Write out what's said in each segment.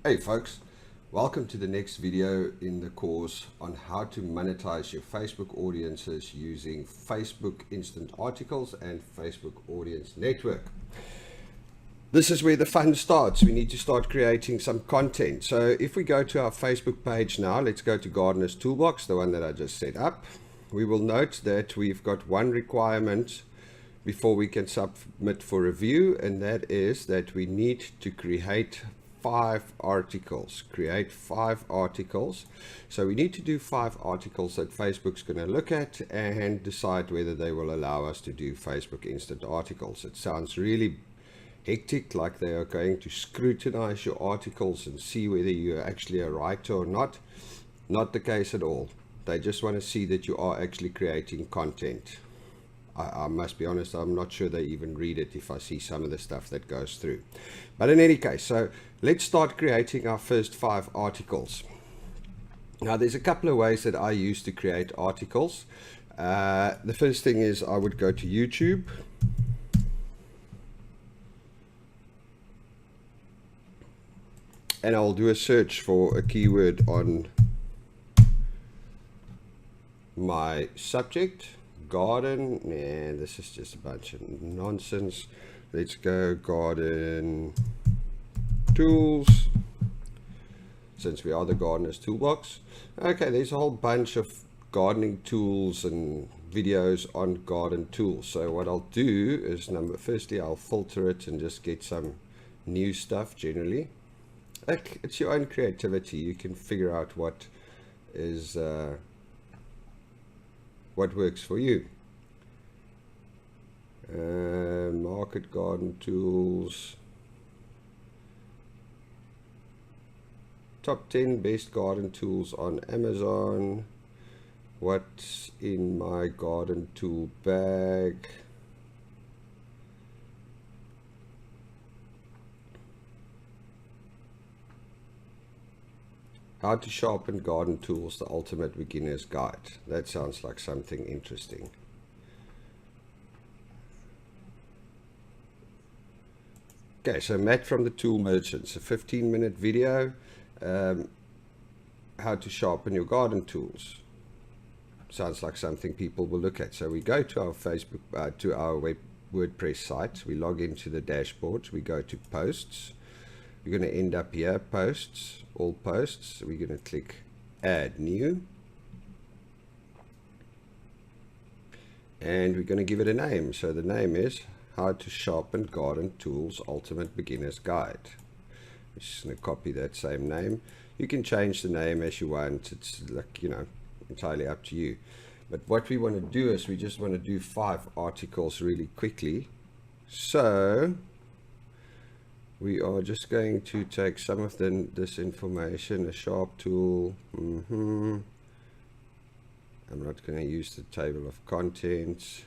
Hey folks, welcome to the next video in the course on how to monetize your Facebook audiences using Facebook Instant Articles and Facebook Audience Network. This is where the fun starts. We need to start creating some content. So if we go to our Facebook page now, let's go to Gardener's Toolbox, the one that I just set up. We will note that we've got one requirement before we can submit for review, and that is that we need to create 5 articles. So we need to do 5 articles that Facebook's going to look at and decide whether they will allow us to do Facebook Instant Articles. It sounds really hectic, like they are going to scrutinize your articles and see whether you're actually a writer or not. Not the case at all. They just want to see that you are actually creating content. I must be honest, I'm not sure they even read it if I see some of the stuff that goes through. But in any case, so let's start creating our first 5 articles. Now, there's a couple of ways that I use to create articles. The first thing is I would go to YouTube. And I'll do a search for a keyword on my subject. Garden, and this is just a bunch of nonsense. Let's go garden tools, since we are the Gardener's Toolbox. Okay, there's a whole bunch of gardening tools and videos on garden tools. So what I'll do is, firstly I'll filter it and just get some new stuff. Generally, like, it's your own creativity. You can figure out what is what works for you. Market garden tools, top 10 best garden tools on Amazon, what's in my garden tool bag, how to sharpen garden tools, the ultimate beginner's guide. That sounds like something interesting. Okay, so Matt from the Tool Merchants, a 15-minute video, how to sharpen your garden tools. Sounds like something people will look at. So we go to our Facebook, to our WordPress site. We log into the dashboard. We go to posts. We're going to end up here, posts, all posts. We're going to click add new. And we're going to give it a name. So the name is How to Sharpen Garden Tools Ultimate Beginner's Guide. I'm just going to copy that same name. You can change the name as you want. It's like, entirely up to you. But what we want to do is we just want to do 5 articles really quickly. So we are just going to take some of this information, a sharp tool. I'm not going to use the table of contents.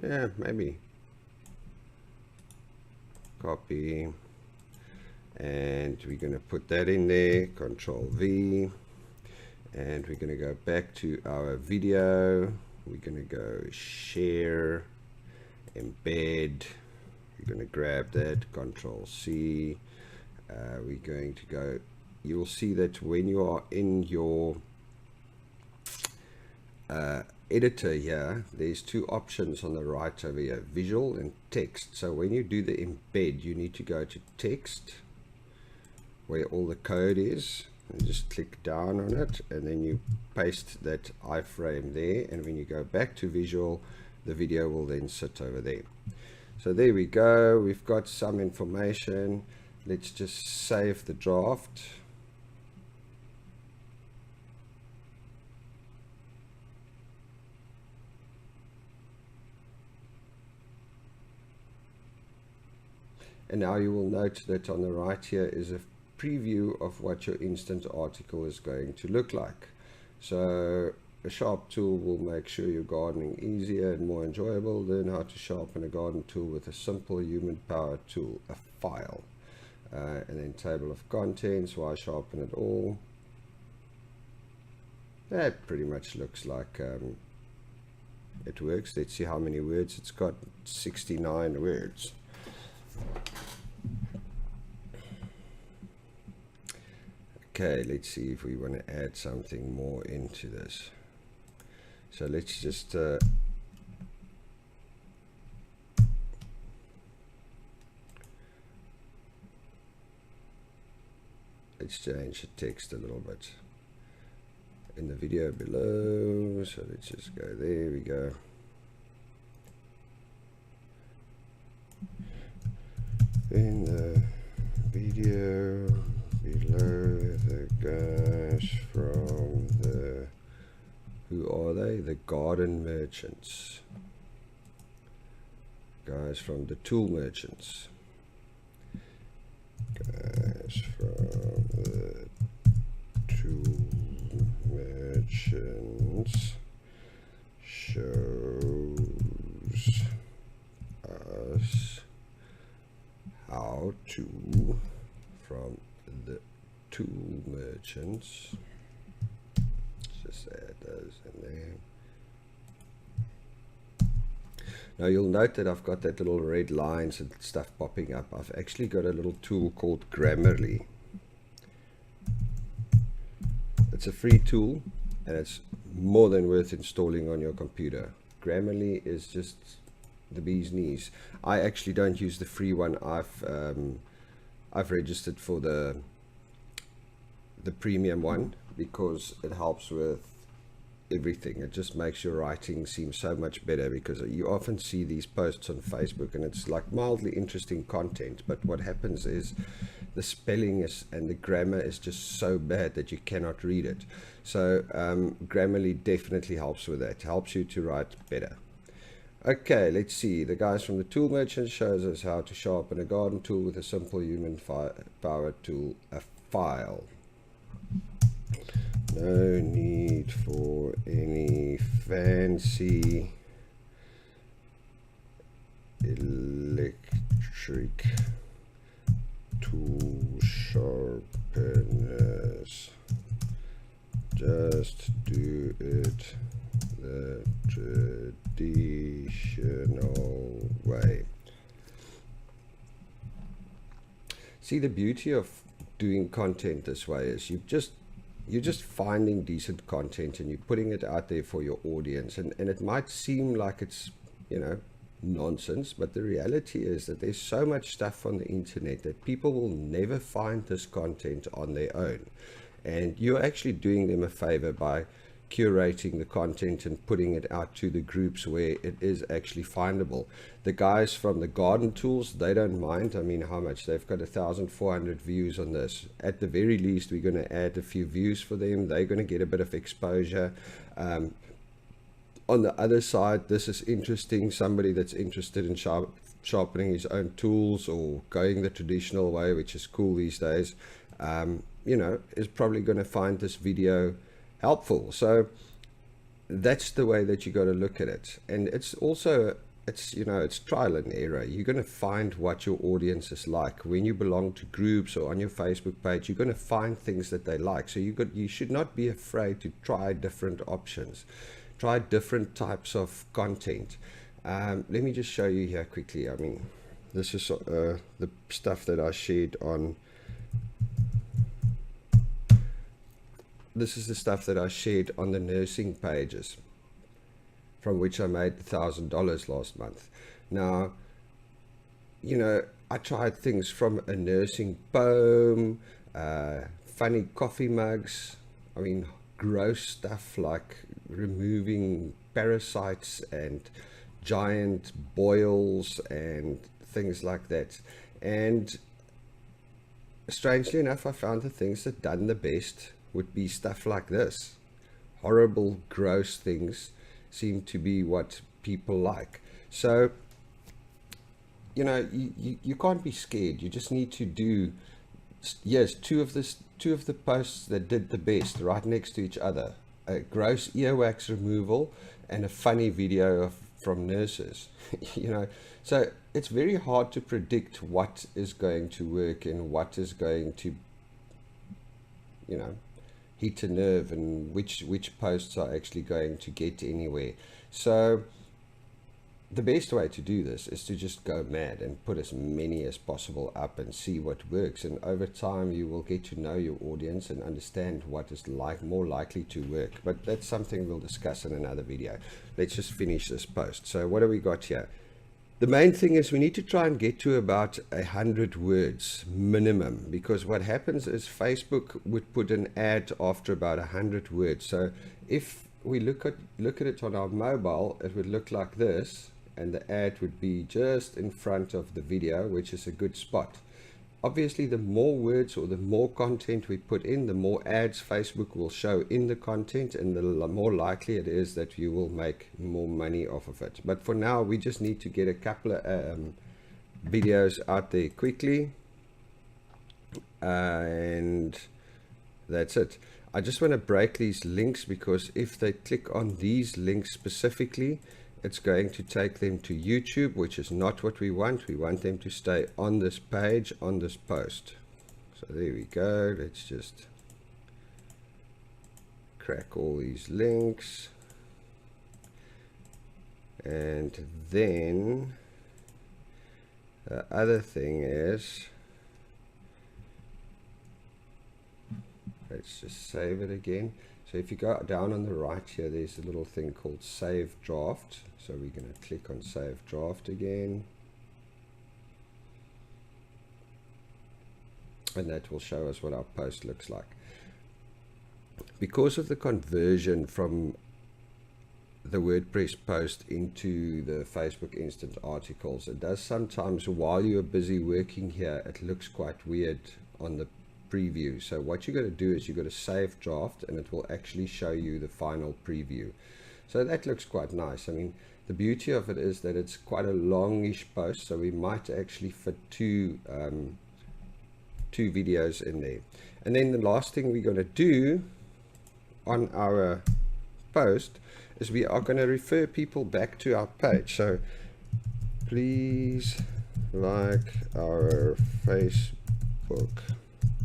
Yeah, maybe. Copy. And we're going to put that in there. Control V. And we're going to go back to our video. We're going to go share. Embed. We're going to grab that, Control C. We're going to go, you'll see that when you are in your editor here, there's 2 options on the right over here, visual and text. So when you do the embed, you need to go to text, where all the code is, and just click down on it, and then you paste that iframe there, and when you go back to visual, the video will then sit over there. So there we go. We've got some information. Let's just save the draft. And now you will note that on the right here is a preview of what your instant article is going to look like. So a sharp tool will make sure your gardening easier and more enjoyable. Learn how to sharpen a garden tool with a simple human-powered tool, a file. And then table of contents, why sharpen it all? That pretty much looks like it works. Let's see how many words it's got. 69 words. Okay, let's see if we want to add something more into this. So let's just let's change the text a little bit in the video below. So let's just go, there we go. In the video below, the guys from the, who are they? The garden merchants. Guys from the tool merchants. Guys from the tool merchants shows us how to, from the tool merchants, just add those in there. Now you'll note that I've got that little red lines and stuff popping up. I've actually got a little tool called Grammarly. It's a free tool and it's more than worth installing on your computer. Grammarly is just the bee's knees. I actually don't use the free one. I've registered for the premium one because it helps with everything. It just makes your writing seem so much better, because you often see these posts on Facebook and it's like mildly interesting content, but what happens is the spelling is and the grammar is just so bad that you cannot read it. So Grammarly definitely helps with that, helps you to write better. Okay, let's see. The guys from the tool merchant shows us how to sharpen a garden tool with a simple human powered tool, a file. No need for any fancy electric tool sharpeners. Just do it the traditional way. See, the beauty of doing content this way is you're just finding decent content and you're putting it out there for your audience, and it might seem like it's, you know, nonsense, but the reality is that there's so much stuff on the internet that people will never find this content on their own, and you're actually doing them a favor by curating the content and putting it out to the groups where it is actually findable. The guys from the garden tools, they don't mind. I mean, how much? They've got 1,400 views on this. At the very least, we're going to add a few views for them. They're going to get a bit of exposure. On the other side, this is interesting. Somebody that's interested in sharpening his own tools or going the traditional way, which is cool these days, you know, is probably going to find this video helpful. So that's the way that you got to look at it. And it's also, it's, you know, it's trial and error. You're going to find what your audience is like. When you belong to groups or on your Facebook page, you're going to find things that they like. So you should not be afraid to try different options, try different types of content. Let me just show you here quickly. I mean, this is the stuff that I shared on, this is the stuff that I shared on the nursing pages, from which I made $1,000 last month. Now, you know, I tried things from a nursing poem, funny coffee mugs, I mean, gross stuff like removing parasites and giant boils and things like that. And strangely enough, I found the things that done the best would be stuff like this. Horrible, gross things seem to be what people like. So, you know, you can't be scared. You just need to do, yes, two of the posts that did the best right next to each other: a gross earwax removal and a funny video from nurses. You know, so it's very hard to predict what is going to work and what is going to, you know, hit a nerve, and which posts are actually going to get anywhere. So the best way to do this is to just go mad and put as many as possible up and see what works. And over time, you will get to know your audience and understand what is more likely to work. But that's something we'll discuss in another video. Let's just finish this post. So what do we got here? The main thing is we need to try and get to about 100 words minimum, because what happens is Facebook would put an ad after about 100 words. So if we look at it on our mobile, it would look like this, and the ad would be just in front of the video, which is a good spot. Obviously, the more words or the more content we put in, the more ads Facebook will show in the content, and the more likely it is that you will make more money off of it. But for now, we just need to get a couple of videos out there quickly, and that's it. I just want to break these links, because if they click on these links specifically, it's going to take them to YouTube, which is not what we want. We want them to stay on this page, on this post. So there we go. Let's just crack all these links. And then the other thing is, let's just save it again. So if you go down on the right here, there's a little thing called Save Draft. So we're going to click on Save Draft again. And that will show us what our post looks like. Because of the conversion from the WordPress post into the Facebook instant articles, it does sometimes, while you're busy working here, it looks quite weird on the preview. So what you're going to do is you've got to save draft, and it will actually show you the final preview. So that looks quite nice. I mean, the beauty of it is that it's quite a longish post, so we might actually fit two videos in there. And then the last thing we're going to do on our post is we are going to refer people back to our page. So please like our Facebook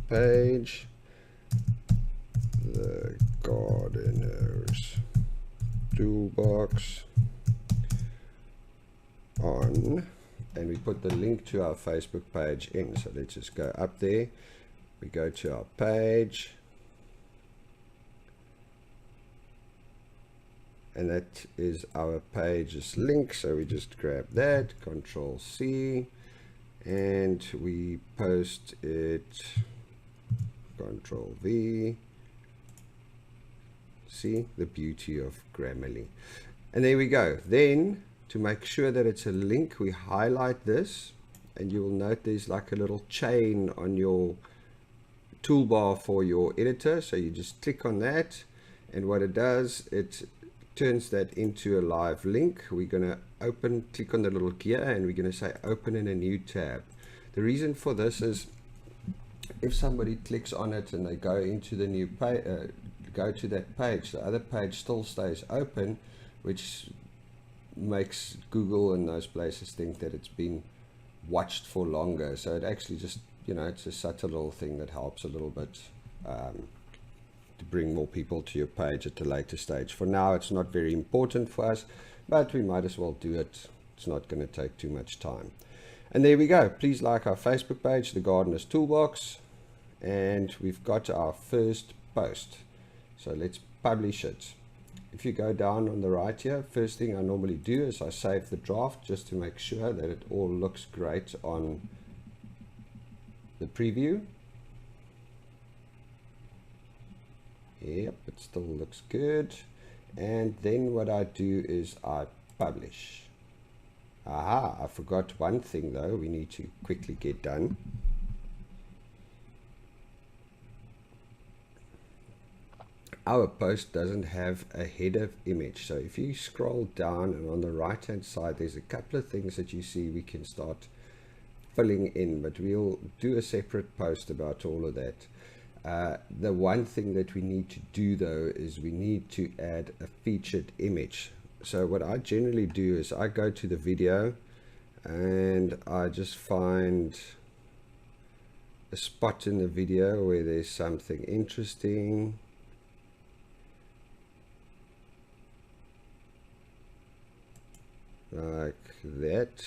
page, the Gardener's Toolbox on, and we put the link to our Facebook page in. So let's just go up there, we go to our page, and that is our page's link. So we just grab that, Control C, and we post it, Control V. See the beauty of Grammarly. And there we go. Then to make sure that it's a link, we highlight this, and you will note there's like a little chain on your toolbar for your editor. So you just click on that, and what it does, it turns that into a live link. We're going to click on the little gear, and we're going to say open in a new tab. The reason for this is if somebody clicks on it and they go into the new page, go to that page, the other page still stays open, which makes Google and those places think that it's been watched for longer. So it actually just, you know, it's a subtle little thing that helps a little bit to bring more people to your page at a later stage. For now, it's not very important for us, but we might as well do it. It's not going to take too much time. And there we go. Please like our Facebook page, the Gardener's Toolbox, and we've got our first post. So let's publish it. If you go down on the right here, first thing I normally do is I save the draft just to make sure that it all looks great on the preview. Yep, it still looks good. And then what I do is I publish. Aha, I forgot one thing though, we need to quickly get done. Our post doesn't have a header image. So if you scroll down, and on the right hand side, there's a couple of things that you see we can start filling in, but we'll do a separate post about all of that. The one thing that we need to do though is we need to add a featured image. So what I generally do is I go to the video and I just find a spot in the video where there's something interesting. like that.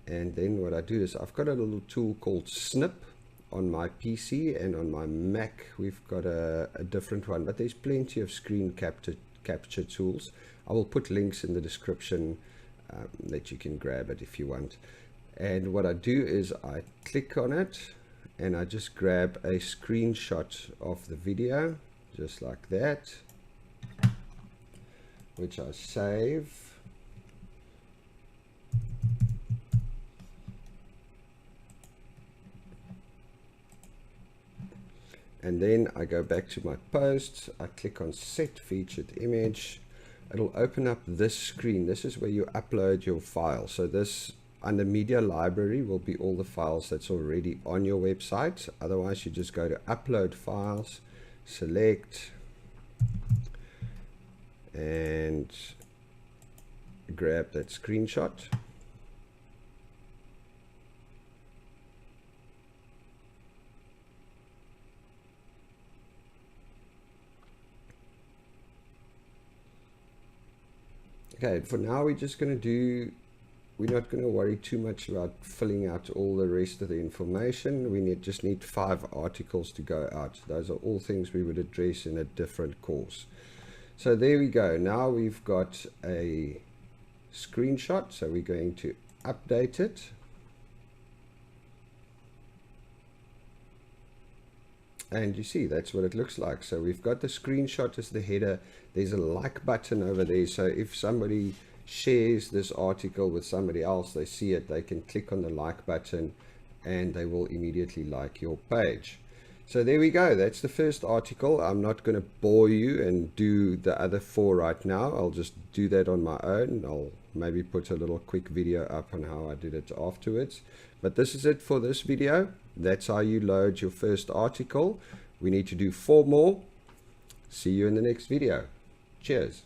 And then what I do is I've got a little tool called Snip on my PC, and on my Mac we've got a different one, but there's plenty of screen capture tools. I will put links in the description that you can grab it if you want. And what I do is I click on it and I just grab a screenshot of the video, just like that, which I save. And then I go back to my posts, I click on set featured image. It'll open up this screen. This is where you upload your file. So this under media library will be all the files that's already on your website. Otherwise you just go to upload files, select, and grab that screenshot. Okay, for now we're just going to do, we're not going to worry too much about filling out all the rest of the information. We just need 5 articles to go out. Those are all things we would address in a different course. So there we go. Now we've got a screenshot, so we're going to update it. And you see, that's what it looks like. So we've got the screenshot as the header. There's a like button over there. So if somebody shares this article with somebody else, they see it, they can click on the like button and they will immediately like your page. So there we go. That's the first article. I'm not going to bore you and do the other 4 right now. I'll just do that on my own. I'll maybe put a little quick video up on how I did it afterwards. But this is it for this video. That's how you load your first article. We need to do 4 more. See you in the next video. Cheers.